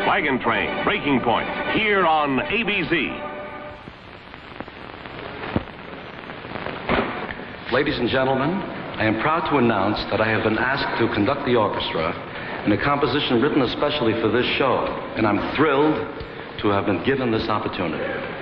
Wagon Train, Breaking Point, here on ABC. Ladies and gentlemen, I am proud to announce that I have been asked to conduct the orchestra in a composition written especially for this show, and I'm thrilled to have been given this opportunity.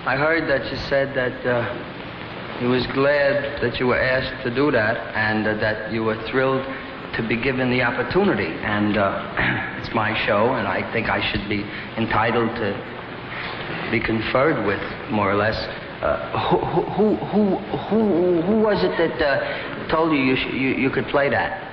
I heard that you said that you was glad that you were asked to do that, and that you were thrilled to be given the opportunity. And it's my show, and I think I should be entitled to be conferred with, more or less. Who was it that told you you could play that?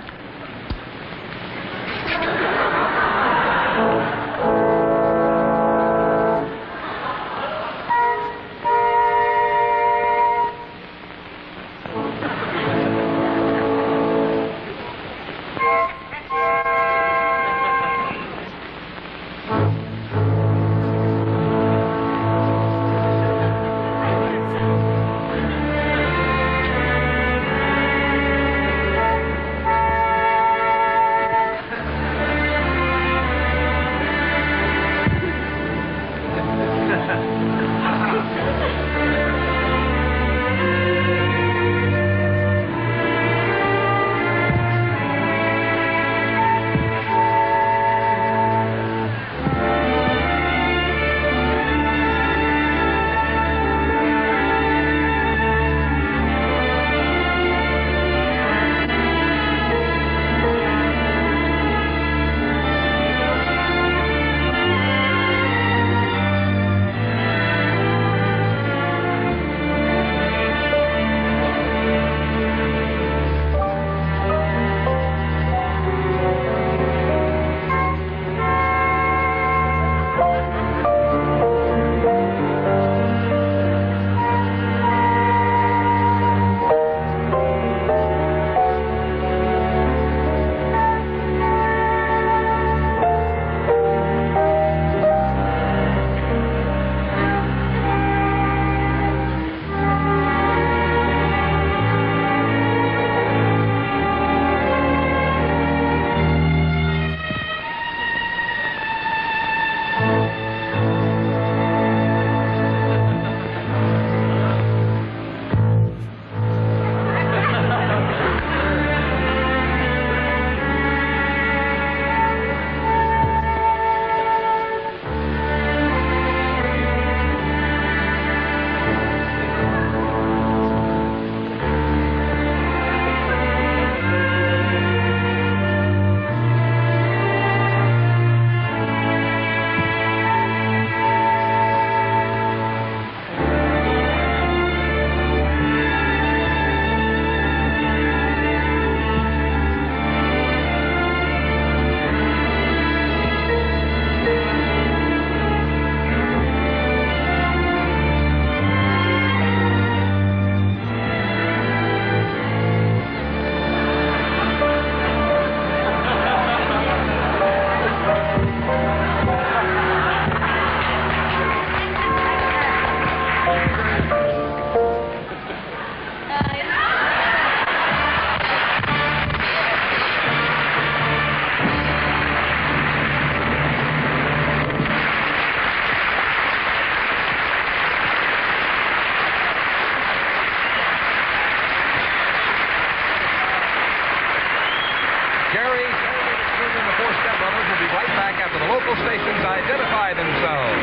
Stations identify themselves.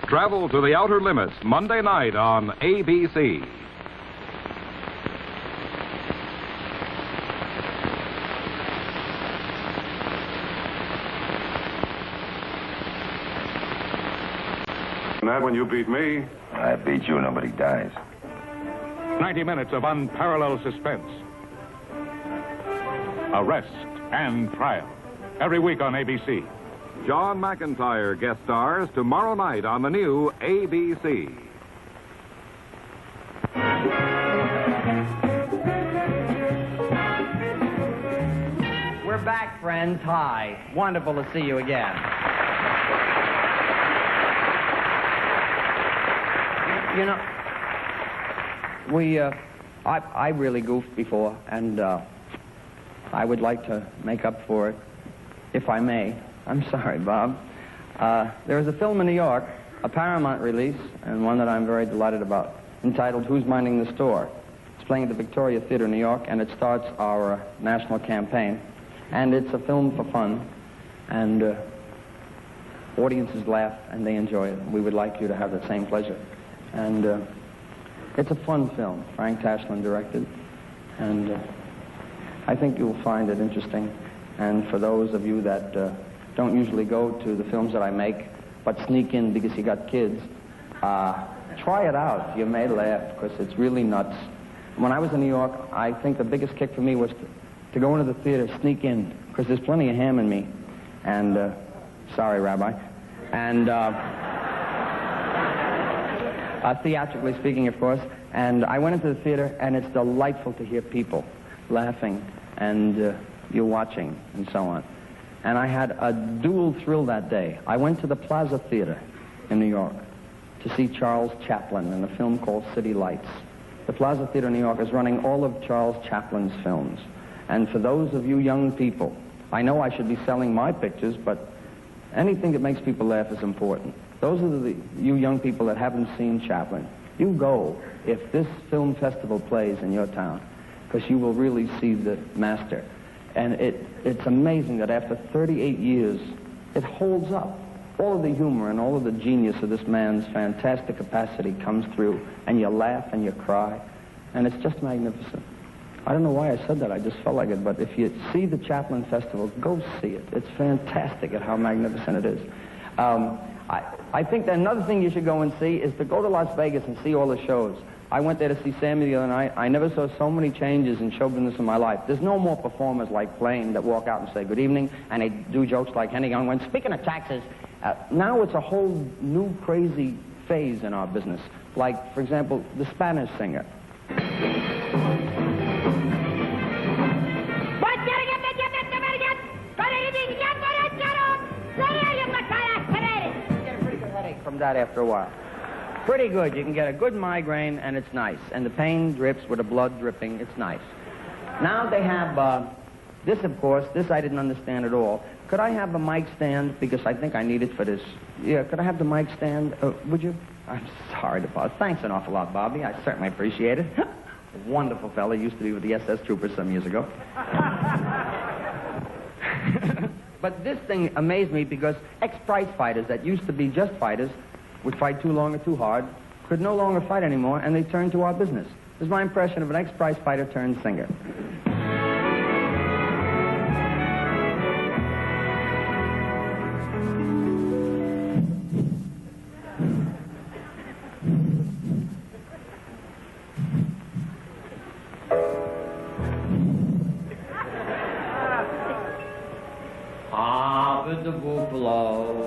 Travel to the Outer Limits, Monday night on ABC. that when you beat me? I beat you, nobody dies. 90 minutes of unparalleled suspense. Arrest and trial. Every week on ABC. John McIntyre guest stars tomorrow night on the new ABC. We're back, friends. Hi. Wonderful to see you again. You know, I really goofed before, and I would like to make up for it, if I may. I'm sorry, Bob. There was a film in New York, a Paramount release, and one that I'm very delighted about, entitled Who's Minding the Store? It's playing at the Victoria Theater in New York, and it starts our national campaign. And it's a film for fun, and audiences laugh and they enjoy it. We would like you to have the same pleasure. And it's a fun film. Frank Tashlin directed, and I think you'll find it interesting. And for those of you that don't usually go to the films that I make, but sneak in because you got kids, try it out. You may laugh, because it's really nuts. When I was in New York, I think the biggest kick for me was to go into the theater, sneak in, because there's plenty of ham in me. And, sorry, Rabbi. And, theatrically speaking, of course. And I went into the theater, and it's delightful to hear people laughing, and you're watching, and so on. And I had a dual thrill that day. I went to the Plaza Theater in New York to see Charles Chaplin in a film called City Lights. The Plaza Theater in New York is running all of Charles Chaplin's films. And for those of you young people, I know I should be selling my pictures, but anything that makes people laugh is important. Those are you young people that haven't seen Chaplin. You go if this film festival plays in your town, because you will really see the master. And it's amazing that after 38 years, it holds up. All of the humor and all of the genius of this man's fantastic capacity comes through, and you laugh and you cry, and it's just magnificent. I don't know why I said that, I just felt like it, but if you see the Chaplin Festival, go see it. It's fantastic at how magnificent it is. I think that another thing you should go and see is to go to Las Vegas and see all the shows. I went there to see Sammy the other night. I never saw so many changes in show business in my life. There's no more performers like Blaine that walk out and say good evening, and they do jokes like Henny Young went, speaking of taxes, now it's a whole new crazy phase in our business. Like, for example, the Spanish singer. From that after a while. Pretty good. You can get a good migraine, and it's nice. And the pain drips with the blood dripping. It's nice. Now they have this, of course. This I didn't understand at all. Could I have a mic stand? Because I think I need it for this. Yeah, could I have the mic stand? Would you? I'm sorry to bother. Thanks an awful lot, Bobby. I certainly appreciate it. A wonderful fella. Used to be with the SS Troopers some years ago. But this thing amazed me because ex-prize fighters that used to be just fighters would fight too long or too hard, could no longer fight anymore, and they turned to our business. This is my impression of an ex-prize fighter turned singer. The buffalo,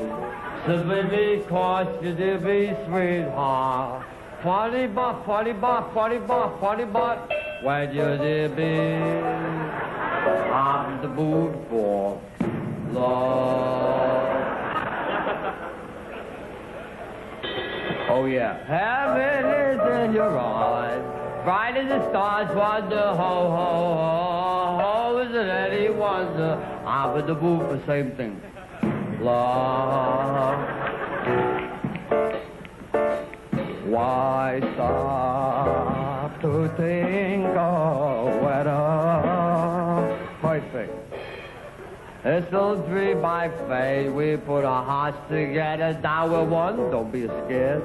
the baby cost the baby sweetheart. Party bop, party bop, party bop, party bop. Where you the be? I'm the boot for love. Oh yeah, heaven is in your eyes. Bright as the stars was the ho ho ho ho. Is it any wonder? I'm with the boot for same thing. Love. Why stop to think of weather? Perfect. It's all three by fate. We put our hearts together. Now we're one. Don't be scared.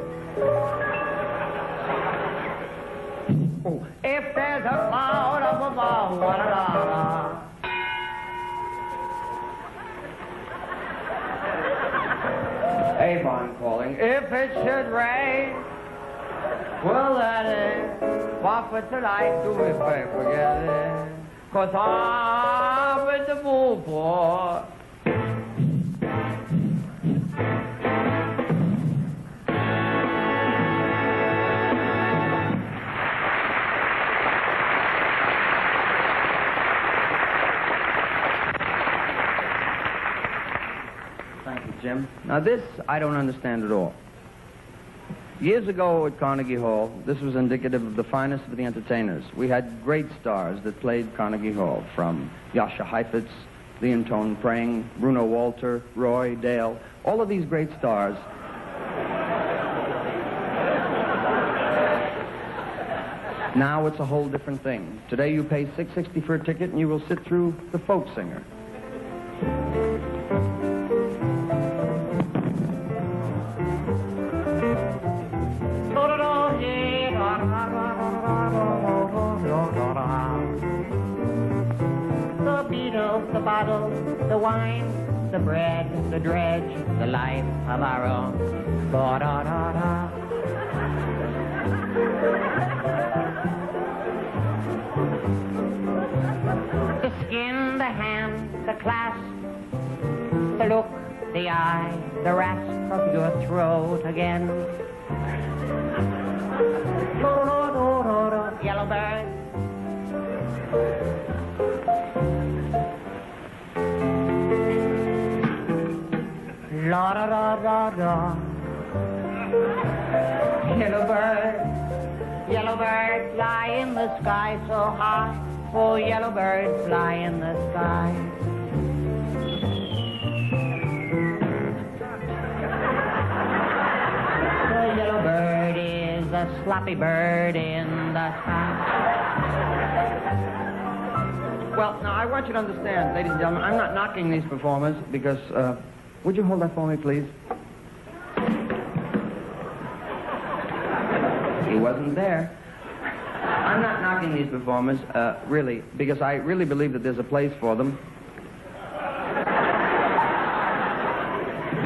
Oh. If there's a cloud up above, wa-da-da-da. Avon calling. If it should rain, well, that is what for tonight. Do me a favor, forget it. 'Cause I'm in the mood for. Jim. Now this, I don't understand at all. Years ago at Carnegie Hall, this was indicative of the finest of the entertainers. We had great stars that played Carnegie Hall, from Jascha Heifetz, Leontone Prang, Bruno Walter, Roy, Dale, all of these great stars. Now it's a whole different thing. Today you pay $6.60 for a ticket and you will sit through the folk singer. The bottle, the wine, the bread, the dredge, the life of our own. Da-da-da-da. The skin, the hand, the clasp, the look, the eye, the rasp of your throat again. Yellow bird. La da da da da. Yellow bird, fly in the sky so high. Oh, yellow bird, fly in the sky. The yellow bird is a sloppy bird in the sky. Well, now I want you to understand, ladies and gentlemen, I'm not knocking these performers because, would you hold that for me, please? He wasn't there. I'm not knocking these performers, really, because I really believe that there's a place for them.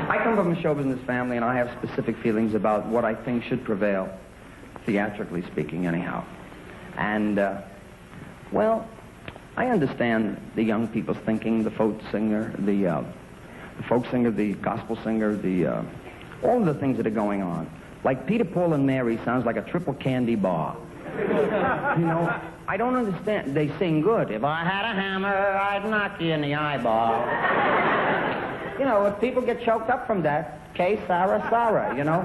I come from a show business family, and I have specific feelings about what I think should prevail, theatrically speaking, anyhow. And, well, I understand the young people's thinking, the folk singer, the gospel singer, all of the things that are going on. Like Peter, Paul, and Mary sounds like a triple candy bar. You know, I don't understand. They sing good. If I had a hammer, I'd knock you in the eyeball. You know, if people get choked up from that, que Sarah, Sarah, you know.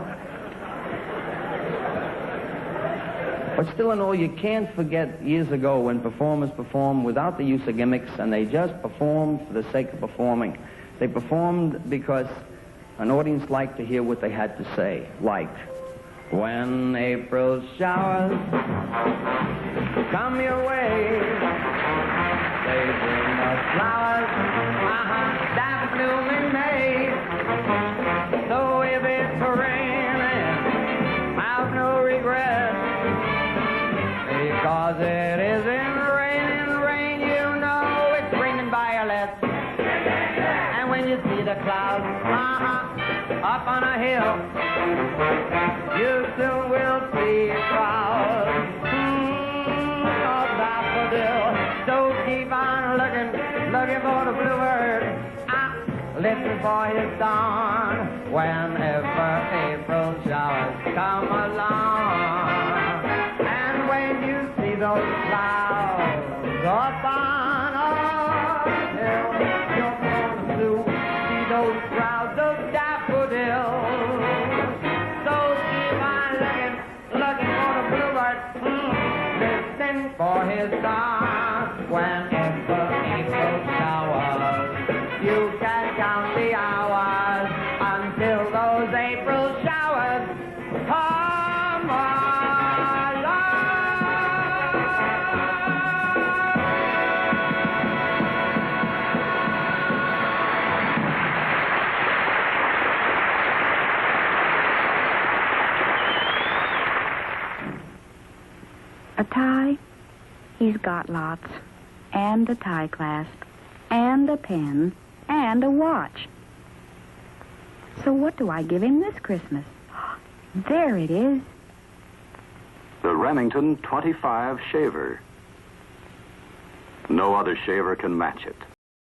But still in all, you can't forget years ago when performers performed without the use of gimmicks, and they just performed for the sake of performing. They performed because an audience liked to hear what they had to say, like, when April showers come your way, they bring us flowers that bloom in May. So if it's raining, have no regret, because it isn't raining rain, you know it's raining violets. And when you see the clouds up on a hill, you soon will see a crowd of daffodil. So keep on looking for the bluebird, listen for his song whenever April showers come along. And when you see those clouds up on a hill, you're going to see those crowds of daffodils. So keep on looking for the bluebird, listen for his song whenever April showers. You can count the hours until those April showers come along. A tie? He's got lots. And a tie clasp. And a pen. And a watch. So what do I give him this Christmas? There it is. The Remington 25 shaver. No other shaver can match it.